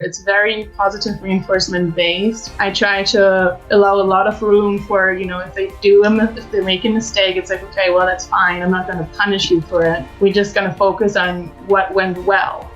It's very positive reinforcement based. I try to allow a lot of room for, if they make a mistake, it's like, okay, well, that's fine. I'm not going to punish you for it. We're just going to focus on what went well.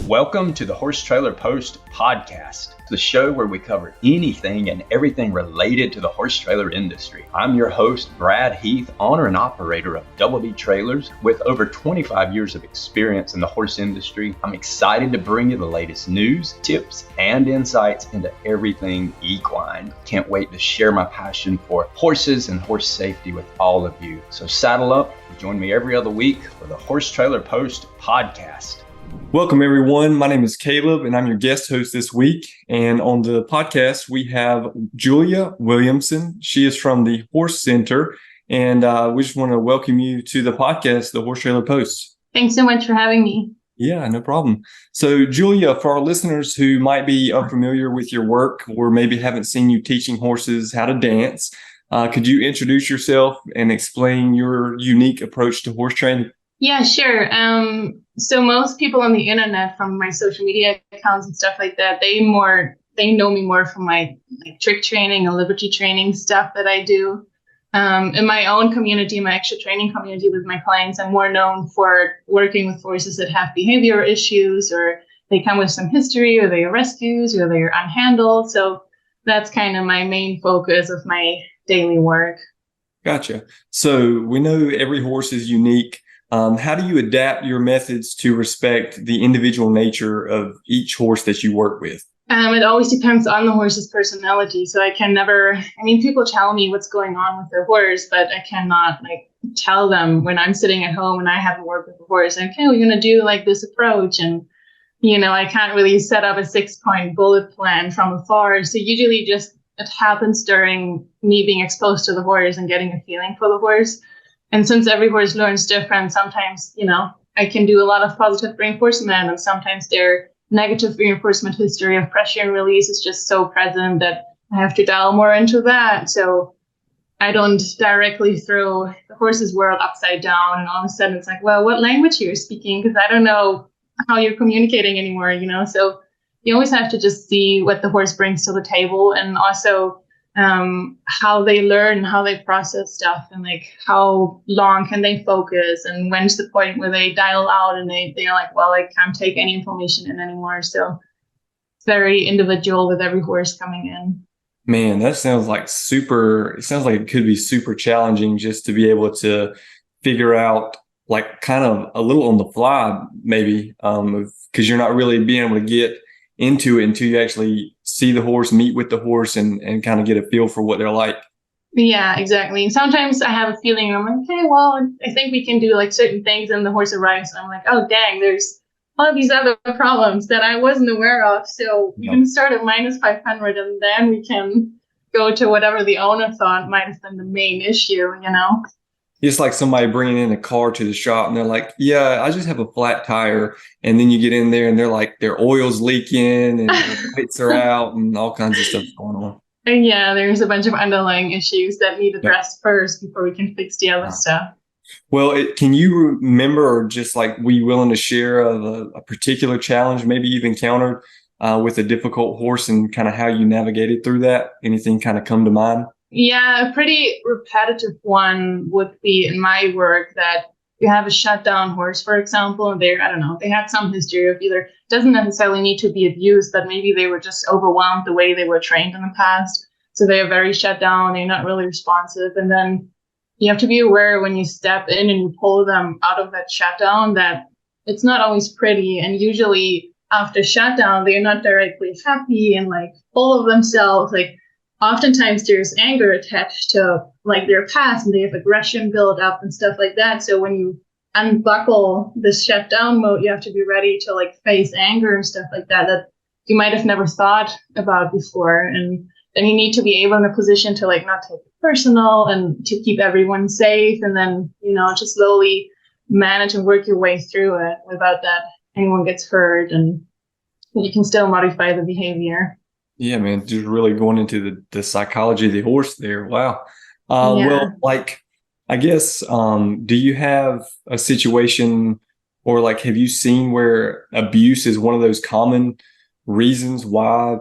Welcome to the Horse Trailer Post podcast, the show where we cover anything and everything related to the horse trailer industry. I'm your host, Brad Heath, owner and operator of Double D Trailers with over 25 years of experience in the horse industry. I'm excited to bring you the latest news, tips, and insights into everything equine. Can't wait to share my passion for horses and horse safety with all of you. So saddle up and join me every other week for the Horse Trailer Post podcast. Welcome, everyone. My name is Caleb, and I'm your guest host this week. And on the podcast, we have Julia Williamson. She is from the Horse Center, and we just want to welcome you to the podcast, the Horse Trailer Post. Thanks so much for having me. Yeah, no problem. So, Julia, for our listeners who might be unfamiliar with your work or maybe haven't seen you teaching horses how to dance, could you introduce yourself and explain your unique approach to horse training? Yeah, sure. So most people on the internet, from my social media accounts and stuff like that, they know me more from my trick training and liberty training stuff that I do. In my own community, my extra training community with my clients, I'm more known for working with horses that have behavioral issues, or they come with some history, or they are rescues, or they are unhandled. So that's kind of my main focus of my daily work. Gotcha. So we know every horse is unique. How do you adapt your methods to respect the individual nature of each horse that you work with? It always depends on the horse's personality. So people tell me what's going on with their horse, but I cannot tell them when I'm sitting at home and I haven't worked with the horse, okay, we're going to do this approach. And, I can't really set up a 6-point bullet plan from afar. So usually it happens during me being exposed to the horse and getting a feeling for the horse. And since every horse learns different, sometimes, I can do a lot of positive reinforcement, and sometimes their negative reinforcement history of pressure and release is just so present that I have to dial more into that. So I don't directly throw the horse's world upside down and all of a sudden it's like, well, what language you're speaking? Because I don't know how you're communicating anymore, So you always have to just see what the horse brings to the table, and also how they learn, how they process stuff, and how long can they focus, and when's the point where they dial out and they're like, well, I can't take any information in anymore. So it's very individual with every horse coming in. Man, that sounds like it could be super challenging just to be able to figure out kind of a little on the fly, maybe, because you're not really being able to get into it until you actually see the horse, meet with the horse, and kind of get a feel for what they're like. Yeah, exactly. Sometimes I have a feeling, I'm like, okay, well, I think we can do certain things, and the horse arrives, and I'm like, oh, dang, there's all these other problems that I wasn't aware of. So we can start at -500, and then we can go to whatever the owner thought might have been the main issue, It's like somebody bringing in a car to the shop and they're like, yeah, I just have a flat tire. And then you get in there and they're like, their oil's leaking and the lights are out and all kinds of stuff going on. And yeah, there's a bunch of underlying issues that need addressed first before we can fix the other stuff. Well, can you remember, or just were you willing to share a particular challenge maybe you've encountered with a difficult horse and kind of how you navigated through that? Anything kind of come to mind? Yeah, a pretty repetitive one would be in my work that you have a shutdown horse, for example, and they had some history of either, doesn't necessarily need to be abused, but maybe they were just overwhelmed the way they were trained in the past. So they are very shut down, they're not really responsive. And then you have to be aware when you step in and you pull them out of that shutdown that it's not always pretty. And usually after shutdown, they're not directly happy and full of themselves. Oftentimes there's anger attached to their past, and they have aggression built up and stuff like that. So when you unbuckle the shutdown mode, you have to be ready to face anger and stuff like that you might have never thought about before. And then you need to be able in a position to not take it personal and to keep everyone safe. And then, just slowly manage and work your way through it without that anyone gets hurt, and you can still modify the behavior. Yeah, man, just really going into the psychology of the horse there. Wow. Yeah. Well, I guess, do you have a situation or like, have you seen where abuse is one of those common reasons why,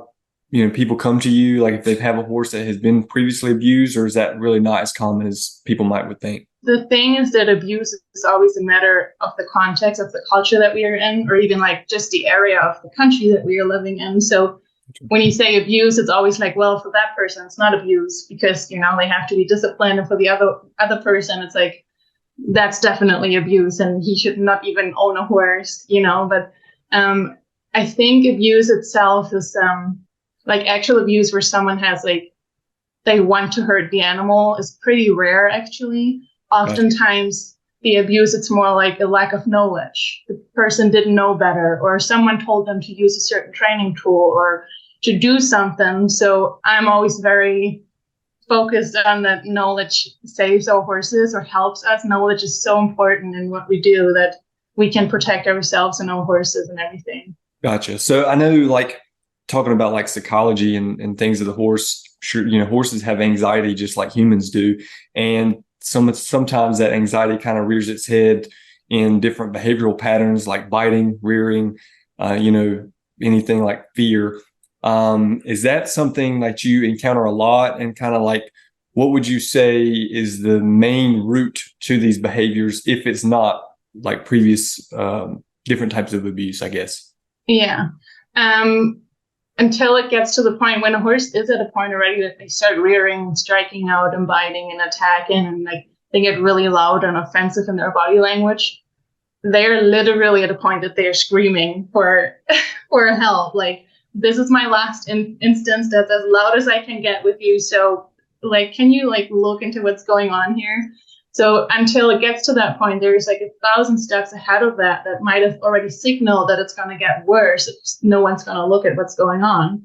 people come to you, like if they have a horse that has been previously abused, or is that really not as common as people would think? The thing is that abuse is always a matter of the context of the culture that we are in, or even like just the area of the country that we are living in. So when you say abuse, it's always like, well, for that person, it's not abuse because, they have to be disciplined. And for the other person, it's like, that's definitely abuse and he should not even own a horse, But I think abuse itself is like actual abuse where someone has like, they want to hurt the animal is pretty rare, actually. Oftentimes, the abuse, it's more like a lack of knowledge. The person didn't know better, or someone told them to use a certain training tool or to do something. So I'm always very focused on that knowledge saves our horses or helps us. Knowledge is so important in what we do that we can protect ourselves and our horses and everything. Gotcha. So I know, like, talking about like psychology and things of the horse, sure, horses have anxiety just like humans do. And sometimes that anxiety kind of rears its head in different behavioral patterns like biting, rearing, anything like fear. Is that something that you encounter a lot? And kind of like, what would you say is the main root to these behaviors if it's not like previous different types of abuse, I guess? Yeah. Until it gets to the point when a horse is at a point already that they start rearing, striking out and biting and attacking, and like they get really loud and offensive in their body language, they're literally at a point that they're screaming for help. Like, this is my last instance that's as loud as I can get with you. So like, can you like look into what's going on here? So until it gets to that point, there's like 1,000 steps ahead of that might have already signaled that it's going to get worse if no one's going to look at what's going on.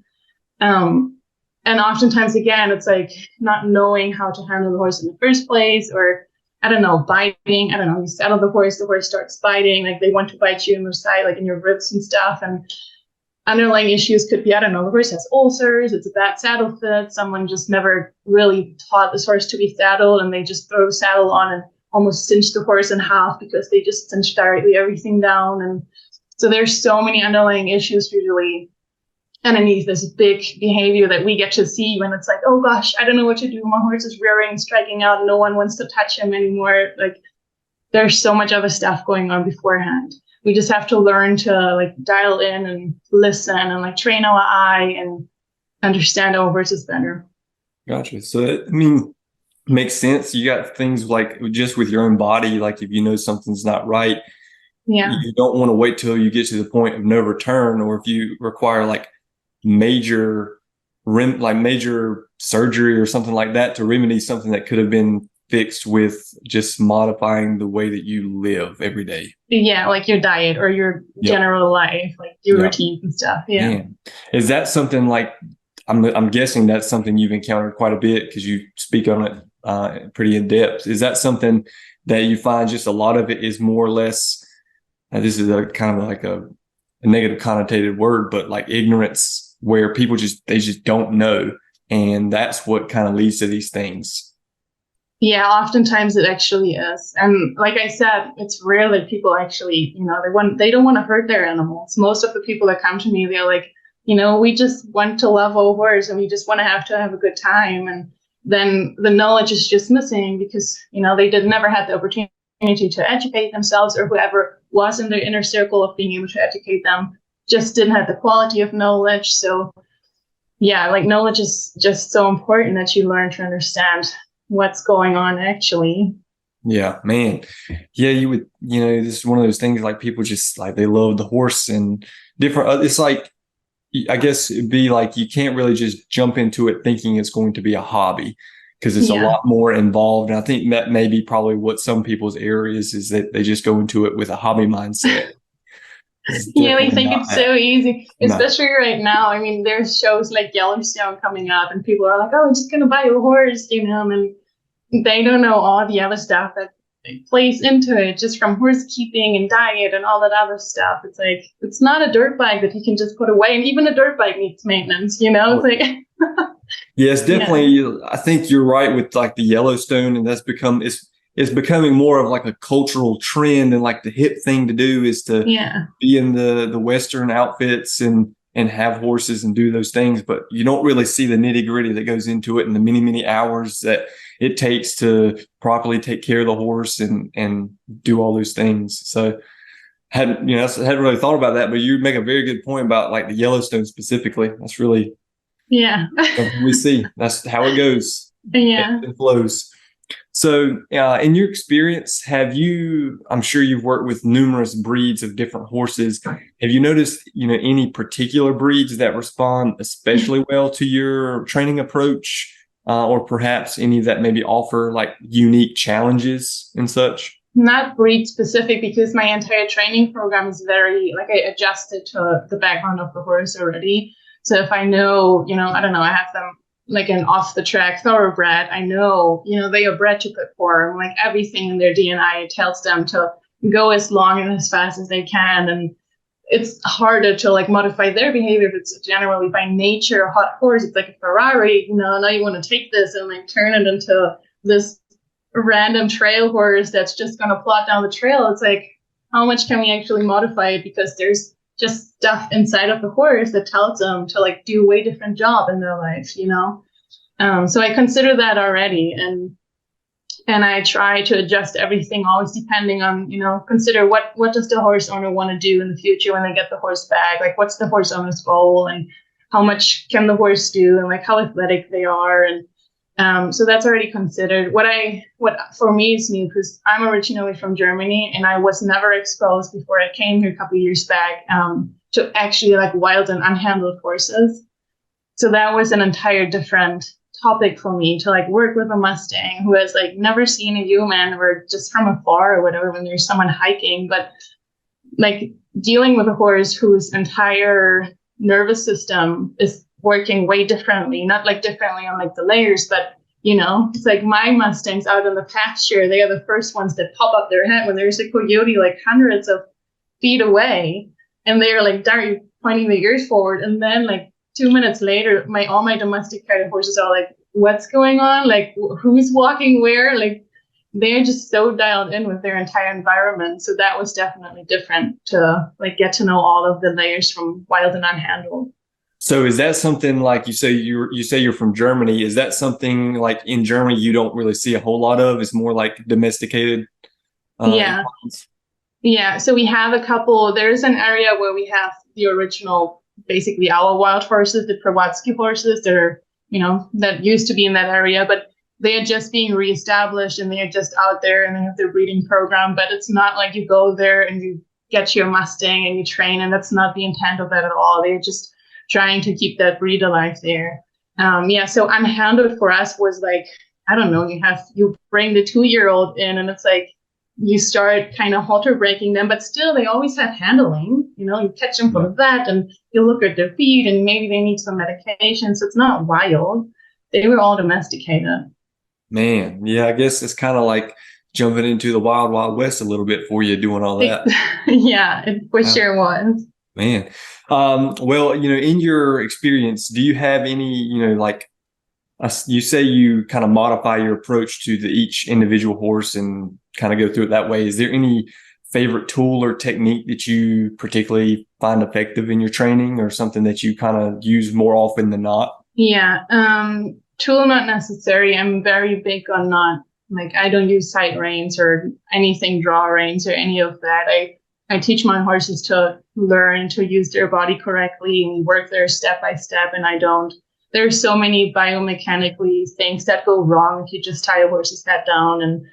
And oftentimes, again, it's like not knowing how to handle the horse in the first place, or I don't know, biting. I don't know, you saddle the horse starts biting, like they want to bite you in the side, like in your ribs and stuff. And underlying issues could be, I don't know, the horse has ulcers, it's a bad saddle fit, someone just never really taught this horse to be saddled and they just throw the saddle on and almost cinch the horse in half because they just cinch directly everything down. And so there's so many underlying issues usually underneath this big behavior that we get to see when it's like, oh gosh, I don't know what to do. My horse is rearing, striking out, no one wants to touch him anymore. Like, there's so much other stuff going on beforehand. We just have to learn to like dial in and listen and like train our eye and understand our horses better. Gotcha. So, makes sense. You got things like just with your own body, like if you know something's not right, you don't want to wait till you get to the point of no return, or if you require like major surgery or something like that to remedy something that could have been fixed with just modifying the way that you live every day. Yeah, like your diet or your general life, like your routines and stuff. Yeah. Man. Is that something like, I'm guessing that's something you've encountered quite a bit because you speak on it pretty in depth. Is that something that you find just a lot of it is more or less, this is a kind of like a negative connotated word, but like ignorance, where people they just don't know. And that's what kind of leads to these things. Yeah, oftentimes it actually is. And like I said, it's rare that people actually, they don't want to hurt their animals. Most of the people that come to me, they're like, we just want to love our horse and we just want to have a good time. And then the knowledge is just missing because, they never had the opportunity to educate themselves, or whoever was in their inner circle of being able to educate them just didn't have the quality of knowledge. So yeah, like knowledge is just so important that you learn to understand what's going on actually. Yeah, man. Yeah, you would, this is one of those things like people just like, they love the horse and different. It's like, I guess it'd be like, you can't really just jump into it thinking it's going to be a hobby because it's a lot more involved. And I think that may be probably what some people's error is that they just go into it with a hobby mindset. Yeah, they think it's so easy, especially right now. I mean, there's shows like Yellowstone coming up and people are like, oh, I'm just going to buy a horse, and they don't know all the other stuff that plays into it, just from horse keeping and diet and all that other stuff. It's like, it's not a dirt bike that you can just put away. And even a dirt bike needs maintenance, It's like, yes, definitely. Yeah. I think you're right with like the Yellowstone, and that's become, it's it's becoming more of like a cultural trend, and like the hip thing to do is to be in the Western outfits and have horses and do those things. But you don't really see the nitty gritty that goes into it, and the many, many hours that it takes to properly take care of the horse and do all those things. So hadn't really thought about that, but you make a very good point about like the Yellowstone specifically. That's really something we see. That's how it goes. It flows. So in your experience, I'm sure you've worked with numerous breeds of different horses. Have you noticed, any particular breeds that respond especially well to your training approach, or perhaps any that maybe offer like unique challenges and such? Not breed specific, because my entire training program is very, like, I adjusted to the background of the horse already. So if I know, I don't know, I have them like an off the track thoroughbred, I know, they are bred to perform. Like everything in their DNA tells them to go as long and as fast as they can. And it's harder to like modify their behavior if it's generally by nature a hot horse. It's like a Ferrari, now you want to take this and like turn it into this random trail horse that's just going to plot down the trail. It's like, how much can we actually modify it? Because there's just stuff inside of the horse that tells them to like do a way different job in their life, so I consider that already, and I try to adjust everything always depending on, consider what does the horse owner want to do in the future when they get the horse back, like what's the horse owner's goal and how much can the horse do and like how athletic they are. And so that's already considered. What for me is new, because I'm originally from Germany and I was never exposed before I came here a couple of years back to actually like wild and unhandled horses. So that was an entire different topic for me, to like work with a Mustang who has like never seen a human or just from afar or whatever when there's someone hiking, but like dealing with a horse whose entire nervous system is working way differently, not like differently on like the layers, but it's like my Mustangs out in the pasture, they are the first ones that pop up their head when there's a coyote like hundreds of feet away, and they're like pointing their ears forward, and then like 2 minutes later all my domesticated horses are like, what's going on, like who's walking where, like they're just so dialed in with their entire environment. So that was definitely different to like get to know all of the layers from wild and unhandled. So is that something, like you say you're from Germany, is that something like in Germany you don't really see a whole lot of? It's more like domesticated? Yeah. So we have a couple. There's an area where we have the original, basically our wild horses, the Prowadzki horses that are, that used to be in that area, but they are just being reestablished and they are just out there and they have their breeding program. But it's not like you go there and you get your Mustang and you train, and that's not the intent of that at all. They're just trying to keep that breed alive there. So unhandled for us was like, I don't know, you bring the 2-year-old in and it's like you start kind of halter breaking them, but still they always have handling. You catch them for the vet and you look at their feet and maybe they need some medication. So it's not wild. They were all domesticated. Man, yeah, I guess it's kind of like jumping into the wild, wild west a little bit for you doing all that. Yeah, it for sure was. Man. Well, in your experience, do you have any, you say you kind of modify your approach to each individual horse and kind of go through it that way. Is there any favorite tool or technique that you particularly find effective in your training, or something that you kind of use more often than not? Yeah. Tool not necessary. I'm very big on I don't use sight reins or anything draw reins or any of that. I teach my horses to learn to use their body correctly and work there step by step, and I don't. There's so many biomechanically things that go wrong if you just tie a horse's head down, and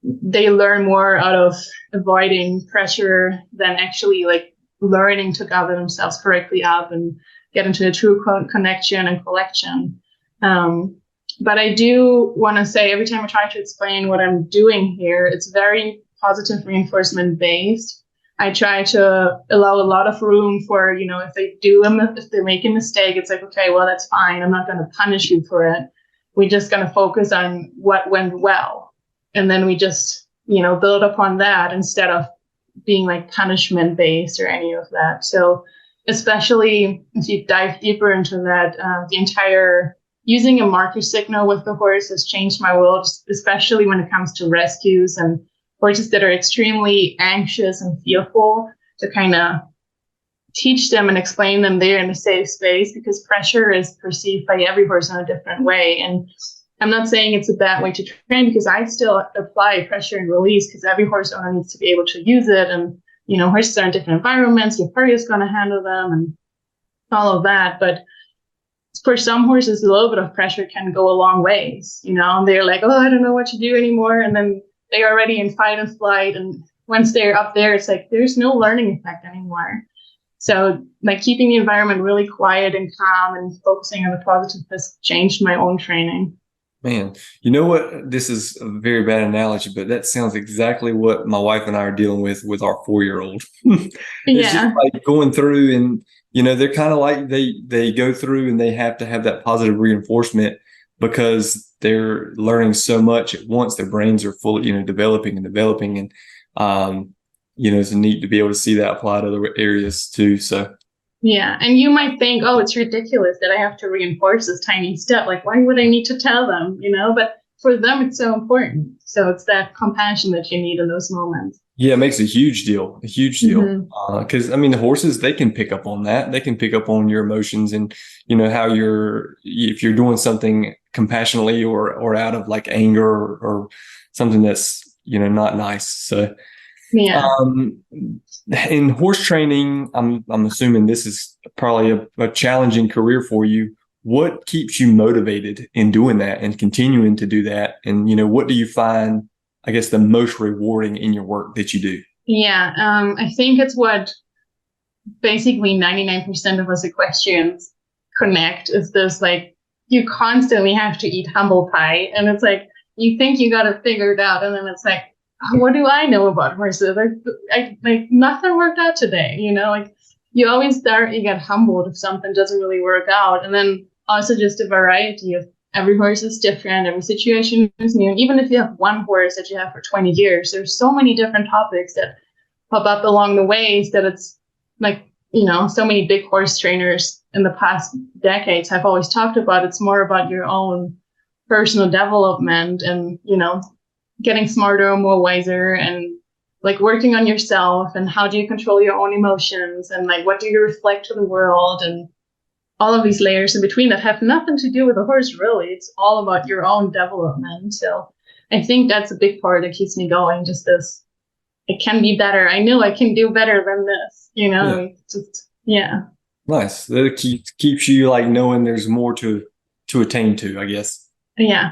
they learn more out of avoiding pressure than actually like learning to gather themselves correctly up and get into a true connection and collection. But I do want to say, every time I try to explain what I'm doing here, it's very positive reinforcement based. I try to allow a lot of room for, if they make a mistake, it's like, okay, well, that's fine. I'm not going to punish you for it. We're just going to focus on what went well. And then we just, build upon that instead of being like punishment based or any of that. So especially if you dive deeper into that, using a marker signal with the horse has changed my world, especially when it comes to rescues and horses that are extremely anxious and fearful, to kind of teach them and explain them they're in a safe space, because pressure is perceived by every horse in a different way. And I'm not saying it's a bad way to train, because I still apply pressure and release, because every horse owner needs to be able to use it. And, horses are in different environments. Your farrier is going to handle them and all of that. But for some horses, a little bit of pressure can go a long ways. They're like, oh, I don't know what to do anymore. And then they're already in fight and flight. And once they're up there, it's like there's no learning effect anymore. So like keeping the environment really quiet and calm and focusing on the positive has changed my own training. Man, you know what? This is a very bad analogy, but that sounds exactly what my wife and I are dealing with our 4-year-old. It's just like going through, and they're kind of like they go through and they have to have that positive reinforcement, because they're learning so much at once. Their brains are full, developing, and it's neat to be able to see that apply to other areas too. So. Yeah. And you might think, oh, it's ridiculous that I have to reinforce this tiny step. Like, why would I need to tell them, But for them, it's so important. So it's that compassion that you need in those moments. Yeah, it makes a huge deal. Because, the horses, they can pick up on that. They can pick up on your emotions and, how if you're doing something compassionately or out of like anger or something that's, not nice. So. Yeah. In horse training, I'm assuming this is probably a challenging career for you. What keeps you motivated in doing that and continuing to do that? And, what do you find, I guess, the most rewarding in your work that you do? Yeah. I think it's what basically 99% of us equestrians connect, is this, like, you constantly have to eat humble pie. And it's like, you think you got it figured out. And then it's like, what do I know about horses? Like nothing worked out today, like you always you get humbled if something doesn't really work out. And then also just a variety of every horse is different. Every situation is new. Even if you have one horse that you have for 20 years, there's so many different topics that pop up along the ways that it's like, so many big horse trainers in the past decades have always talked about. It's more about your own personal development and, getting smarter, more wiser, and like working on yourself, and how do you control your own emotions, and like what do you reflect to the world, and all of these layers in between that have nothing to do with the horse, really. It's all about your own development. So I think that's a big part that keeps me going. Just this, it can be better. I know I can do better than this, Nice. That keeps you like knowing there's more to attain to, I guess. Yeah.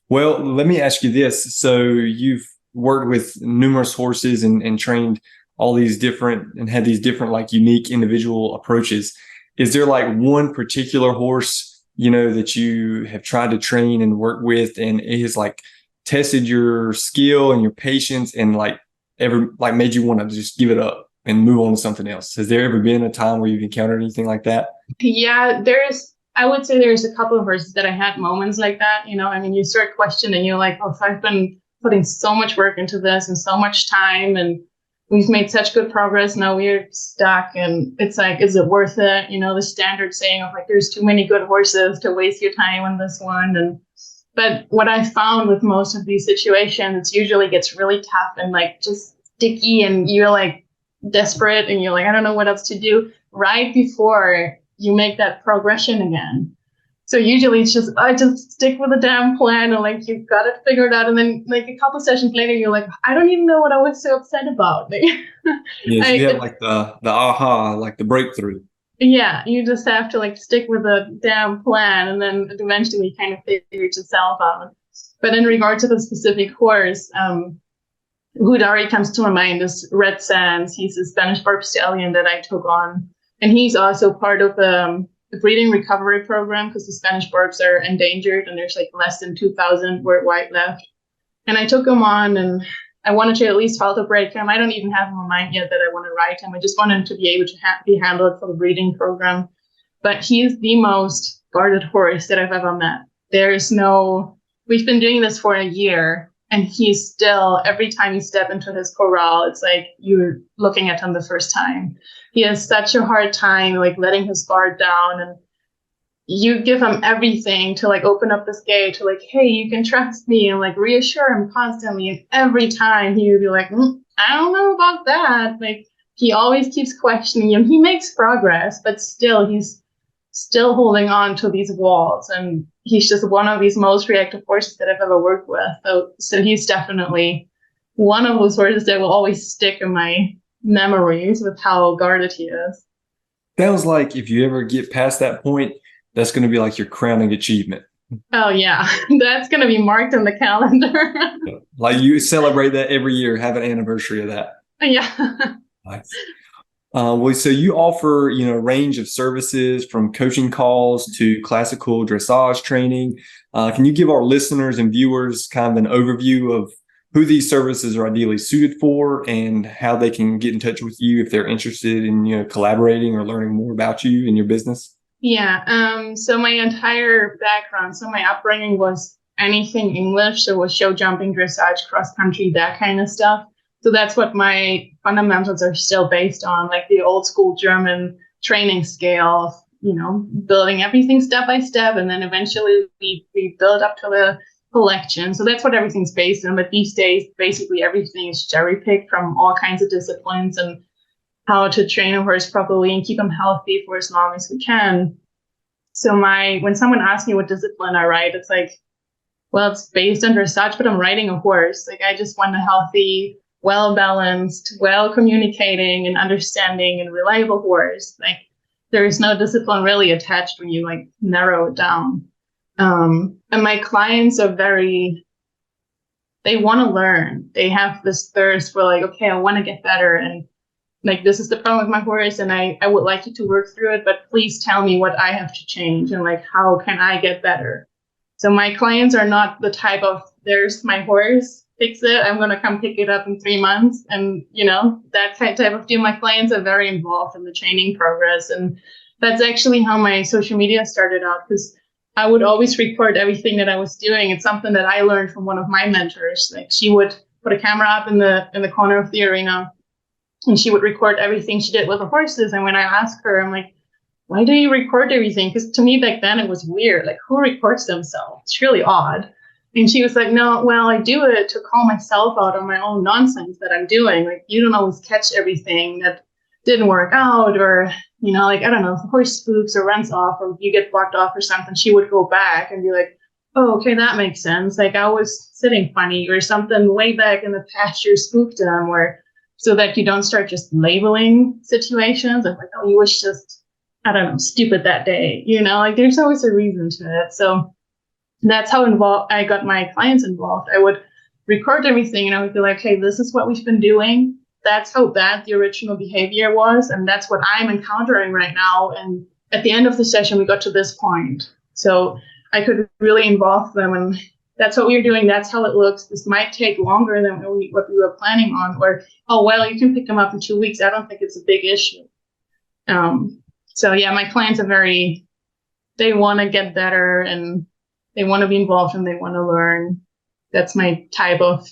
Well, let me ask you this. So you've worked with numerous horses and trained all these different and had these different like unique individual approaches. Is there like one particular horse, that you have tried to train and work with, and it has like tested your skill and your patience and like ever like made you want to just give it up and move on to something else? Has there ever been a time where you've encountered anything like that? Yeah, I would say there's a couple of horses that I had moments like that. You start questioning, you're like, oh, I've been putting so much work into this and so much time, and we've made such good progress. Now we're stuck, and it's like, is it worth it? The standard saying of like, there's too many good horses to waste your time on this one. But what I found with most of these situations, it usually gets really tough and like just sticky, and you're like desperate, and you're like, I don't know what else to do right before you make that progression again. So usually it's just, I just stick with a damn plan, and like you've got it figured out. And then like a couple sessions later, you're like, I don't even know what I was so upset about. Yes, you have like the aha, like the breakthrough. Yeah, you just have to like stick with a damn plan, and then eventually kind of figure yourself out. But in regard to the specific horse, who already comes to my mind is Red Sands. He's a Spanish Barb Stallion that I took on. And he's also part of the breeding recovery program, because the Spanish Barbs are endangered and there's like less than 2,000 worldwide left. And I took him on, and I wanted to at least halter break him. I don't even have him in mind yet that I want to ride him. I just want him to be able to be handled for the breeding program. But he is the most guarded horse that I've ever met. We've been doing this for a year, and he's still, every time you step into his corral, it's like you're looking at him the first time. He has such a hard time like letting his guard down, and you give him everything to like open up this gate to like, hey, you can trust me, and like reassure him constantly. And every time he would be like, I don't know about that. Like he always keeps questioning, and he makes progress, but still he's still holding on to these walls. And he's just one of these most reactive horses that I've ever worked with. So he's definitely one of those horses that will always stick in my memories with how guarded he is. Sounds like if you ever get past that point, that's going to be like your crowning achievement. Oh yeah, that's going to be marked in the calendar. Like you celebrate that every year, have an anniversary of that. Yeah. Nice. Well, so you offer, a range of services from coaching calls to classical dressage training. Can you give our listeners and viewers kind of an overview of who these services are ideally suited for and how they can get in touch with you if they're interested in, collaborating or learning more about you and your business? Yeah. So my entire background, so my upbringing was anything English. So it was show jumping, dressage, cross country, that kind of stuff. So that's what my fundamentals are still based on, like the old school German training scale of, building everything step by step. And then eventually we build up to the collection. So that's what everything's based on. But these days, basically everything is cherry picked from all kinds of disciplines and how to train a horse properly and keep them healthy for as long as we can. So when someone asks me what discipline I write, it's like, well, it's based on dressage, but I'm riding a horse. Like I just want a healthy, well-balanced, well-communicating and understanding and reliable horse. Like there is no discipline really attached when you like narrow it down. And my clients are they want to learn. They have this thirst for like, okay, I want to get better. And like, this is the problem with my horse and I would like you to work through it, but please tell me what I have to change and like, how can I get better? So my clients are not the type of, there's my horse, fix it, I'm going to come pick it up in 3 months. And, that type of deal. My clients are very involved in the training progress. And that's actually how my social media started out, because I would always record everything that I was doing. It's something that I learned from one of my mentors. Like she would put a camera up in the corner of the arena and she would record everything she did with the horses. And when I asked her, I'm like, why do you record everything? Because to me back then it was weird. Like who records themselves? It's really odd. And she was like, no, well, I do it to call myself out on my own nonsense that I'm doing. Like you don't always catch everything that didn't work out, or, like, I don't know, if the horse spooks or runs off or you get blocked off or something, she would go back and be like, oh, okay, that makes sense. Like I was sitting funny or something way back in the pasture spooked them, or so that you don't start just labeling situations of like, oh, you was just, I don't know, stupid that day, like there's always a reason to it. So that's how I got my clients involved. I would record everything and I would be like, hey, this is what we've been doing. That's how bad the original behavior was. And that's what I'm encountering right now. And at the end of the session, we got to this point. So I could really involve them. And that's what we were doing. That's how it looks. This might take longer than what we were planning on. Or, oh, well, you can pick them up in 2 weeks. I don't think it's a big issue. So, yeah, my clients are they want to get better and they want to be involved and they want to learn. That's my type of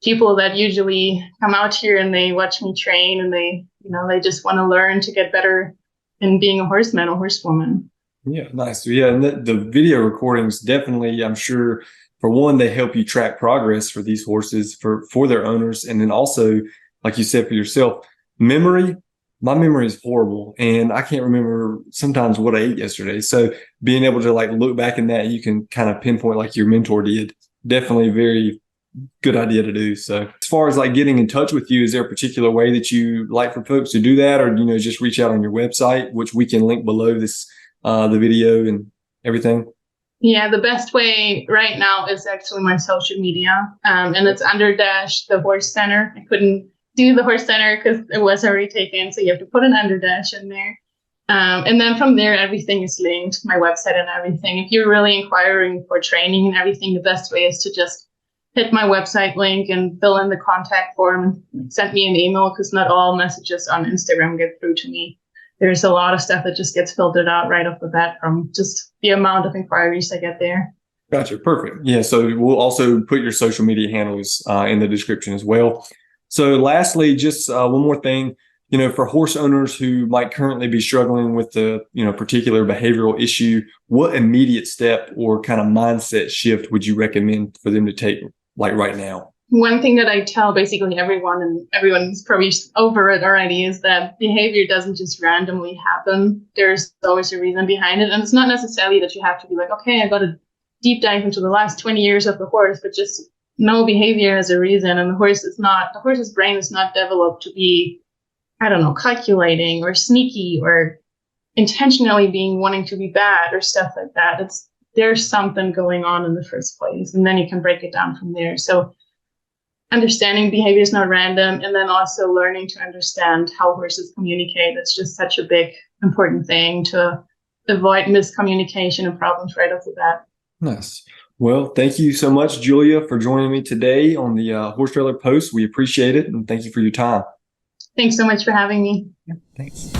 people that usually come out here and they watch me train and they just want to learn to get better in being a horseman or horsewoman. Yeah, nice. Yeah, and the video recordings definitely, I'm sure, for one, they help you track progress for these horses for their owners. And then also, like you said, for yourself, memory. My memory is horrible and I can't remember sometimes what I ate yesterday. So being able to like look back in that, you can kind of pinpoint like your mentor did. Definitely very good idea to do. So as far as like getting in touch with you, is there a particular way that you like for folks to do that, or just reach out on your website, which we can link below this the video and everything? Yeah, the best way right now is actually my social media, and it's under the horse center. I couldn't do the horse center because it was already taken, so you have to put an under dash in there. And then from there, everything is linked, my website and everything. If you're really inquiring for training and everything, the best way is to just hit my website link and fill in the contact form and send me an email, because not all messages on Instagram get through to me. There's a lot of stuff that just gets filtered out right off the bat from just the amount of inquiries I get there. Gotcha. Perfect. Yeah. So we'll also put your social media handles in the description as well. So lastly, just one more thing. For horse owners who might currently be struggling with the, particular behavioral issue, what immediate step or kind of mindset shift would you recommend for them to take, like right now? One thing that I tell basically everyone, and everyone's probably over it already, is that behavior doesn't just randomly happen. There's always a reason behind it. And it's not necessarily that you have to be like, okay, I got to deep dive into the last 20 years of the horse, but just know behavior has a reason. And the horse's brain is not developed to be, I don't know, calculating or sneaky or intentionally wanting to be bad or stuff like that. There's something going on in the first place, and then you can break it down from there. So understanding behavior is not random, and then also learning to understand how horses communicate. It's just such a big, important thing to avoid miscommunication and problems right off the bat. Nice. Well, thank you so much, Julia, for joining me today on the Horse Trailer Post. We appreciate it, and thank you for your time. Thanks so much for having me. Thanks.